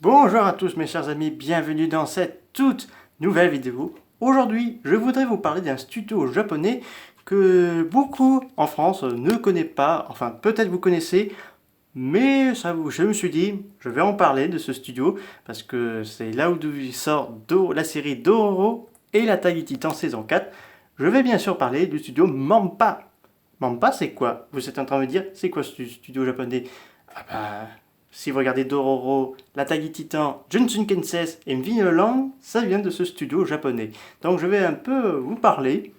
Bonjour à tous mes chers amis, bienvenue dans cette toute nouvelle vidéo. Aujourd'hui, je voudrais vous parler d'un studio japonais que beaucoup en France ne connaissent pas, enfin peut-être vous connaissez, mais je me suis dit, je vais en parler de ce studio parce que c'est là où sort la série Dororo et l'attaque des Titans saison 4. Je vais bien sûr parler du studio Mappa. Mappa, c'est quoi? Vous êtes en train de me dire, c'est quoi ce studio japonais? Ah bah, si vous regardez Dororo, l'attaque des Titans, Jujutsu Kaisen et Vinland, ça vient de ce studio japonais. Donc je vais un peu vous parler,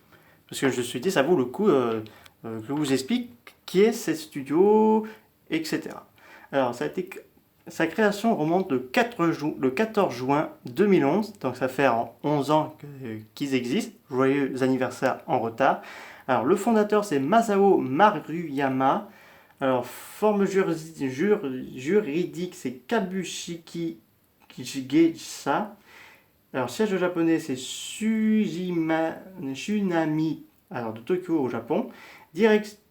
parce que je me suis dit, ça vaut le coup que je vous explique qui est ce studio, etc. Alors, sa création remonte le 14 juin 2011, donc ça fait 11 ans qu'ils existent. Joyeux anniversaire en retard. Alors, le fondateur, c'est Masao Maruyama. Alors, forme juridique, c'est Kabushiki Shigeisa. Alors, siège japonais, c'est Shunami, alors de Tokyo au Japon.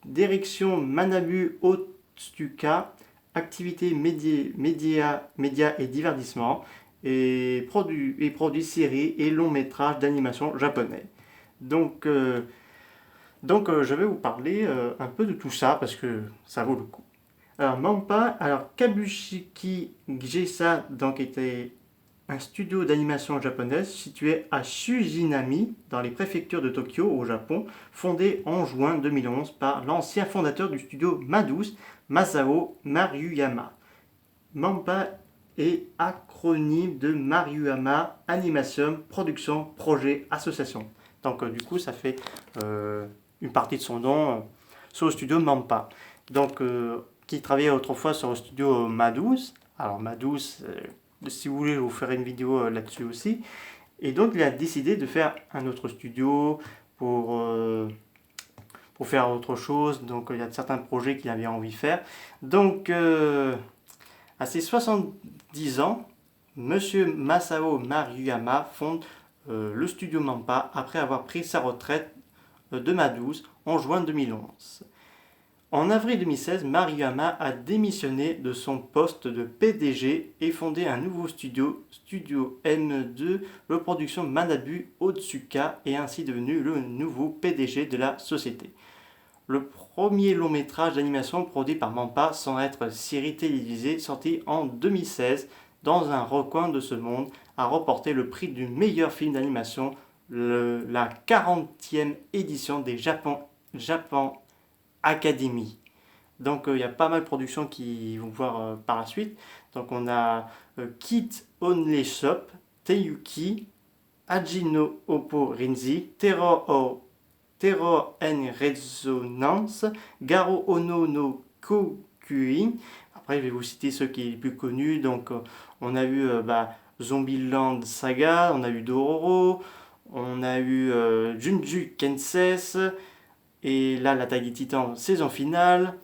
Direction Manabu Otsuka. Activité médias et divertissement. Et produit séries et longs métrages d'animation japonais. Donc, je vais vous parler un peu de tout ça parce que ça vaut le coup. Alors, Mampa, alors Kabushiki Geisa donc était un studio d'animation japonaise situé à Sujinami, dans les préfectures de Tokyo, au Japon, fondé en juin 2011 par l'ancien fondateur du studio Madhouse, Masao Maruyama. Mampa est acronyme de Maruyama Animation Production Projet Association. Donc du coup ça fait une partie de son nom sur le studio Mampa. Donc qui travaillait autrefois sur le studio Madhouse. Alors Madhouse, si vous voulez je vous ferai une vidéo là-dessus aussi. Et donc il a décidé de faire un autre studio pour faire autre chose. Donc il y a certains projets qu'il avait envie de faire. Donc à ses 70 ans, Monsieur Masao Maruyama fonde le studio Mampa après avoir pris sa retraite de Madhouse en juin 2011. En avril 2016, Maruyama a démissionné de son poste de PDG et fondé un nouveau studio, Studio M2, de production Manabu Otsuka, et ainsi devenu le nouveau PDG de la société. Le premier long métrage d'animation produit par Mampa sans être série télévisée sorti en 2016 dans un recoin de ce monde a remporté le prix du meilleur film d'animation, la 40e édition des Japan Academy. Donc il y a pas mal de productions qui vont voir par la suite. Donc on a Kid Only Shop, Teiyuki, Ajino Oppo Rinzi, Terror and Resonance, Garo Ono no Kokuin. Après, je vais vous citer ceux qui sont les plus connus. Donc, on a eu Zombieland Saga, on a eu Dororo, on a eu Jujutsu Kaisen, et là, l'attaque des Titans, saison finale,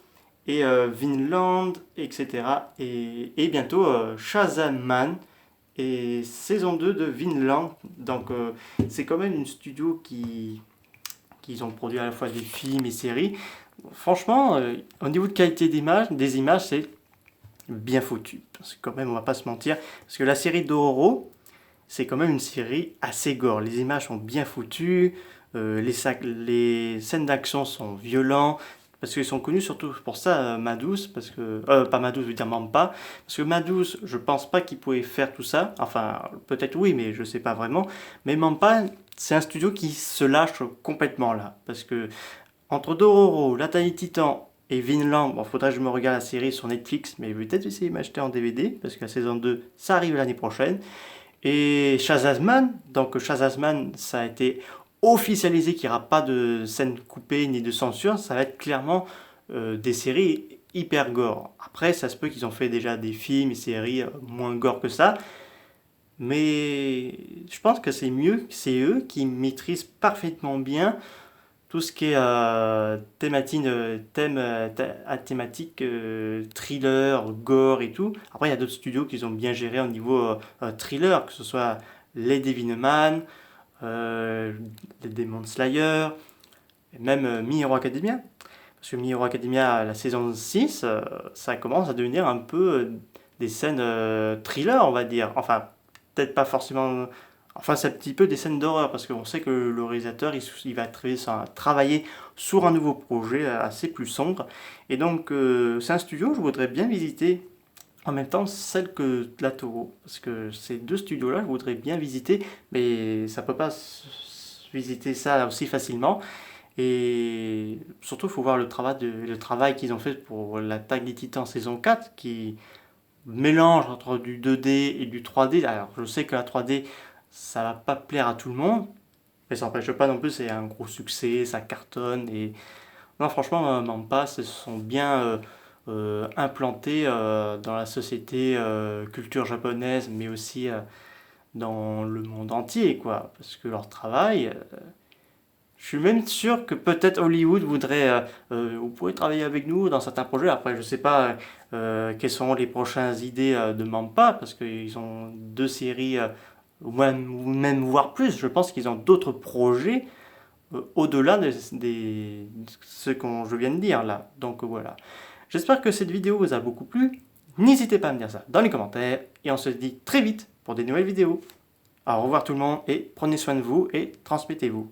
et Vinland, etc. Et bientôt Shazam et saison 2 de Vinland. Donc, c'est quand même une studio qui ont produit à la fois des films et séries. Franchement, au niveau de qualité des images, c'est bien foutu. Parce que quand même, on va pas se mentir. Parce que la série Dororo, c'est quand même une série assez gore. Les images sont bien foutues, les scènes d'action sont violentes. Parce qu'ils sont connus surtout pour ça, Madhouse, parce que... pas Madhouse, je veux dire Mampa. Parce que Madhouse, je pense pas qu'il pouvait faire tout ça. Enfin, peut-être oui, mais je sais pas vraiment. Mais Mampa, c'est un studio qui se lâche complètement là. Parce que entre Dororo, l'Attaque des Titans et Vinland, bon, faudrait que je me regarde la série sur Netflix, mais je vais peut-être essayer de m'acheter en DVD, parce que la saison 2, ça arrive l'année prochaine. Et Shazazman, donc Shazazman, ça a été officialisé qu'il n'y aura pas de scène coupée ni de censure, ça va être clairement des séries hyper gore. Après, ça se peut qu'ils ont fait déjà des films et séries moins gore que ça, mais je pense que c'est mieux, c'est eux qui maîtrisent parfaitement bien tout ce qui est thématique thriller, gore et tout. Après, il y a d'autres studios qui ont bien géré au niveau thriller, que ce soit les Devilman, les Demon Slayer, et même My Hero Academia. Parce que My Hero Academia, la saison 6, ça commence à devenir un peu des scènes thriller, on va dire. Enfin, peut-être pas forcément... Enfin, c'est un petit peu des scènes d'horreur, parce qu'on sait que le réalisateur, il va travailler sur un nouveau projet assez plus sombre. Et donc, c'est un studio que je voudrais bien visiter. En même temps, celle que La Taureau, parce que ces deux studios-là, je voudrais bien visiter, mais ça peut pas visiter ça aussi facilement. Et surtout, il faut voir le travail qu'ils ont fait pour l'Attaque des Titans saison 4, qui mélange entre du 2D et du 3D. Alors, je sais que la 3D, ça va pas plaire à tout le monde, mais ça n'empêche pas non plus, c'est un gros succès, ça cartonne. Et non, franchement, Mampa se sont bien implantés dans la société culture japonaise, mais aussi dans le monde entier, quoi. Parce que leur travail, je suis même sûr que peut-être Hollywood voudrait, vous pouvez travailler avec nous dans certains projets. Après, je sais pas quelles seront les prochaines idées de Mampa, parce qu'ils ont deux séries, ou même voire plus. Je pense qu'ils ont d'autres projets au-delà de ce que je viens de dire là. Donc voilà. J'espère que cette vidéo vous a beaucoup plu. N'hésitez pas à me dire ça dans les commentaires. Et on se dit très vite pour des nouvelles vidéos. Au revoir tout le monde et prenez soin de vous et transmettez-vous.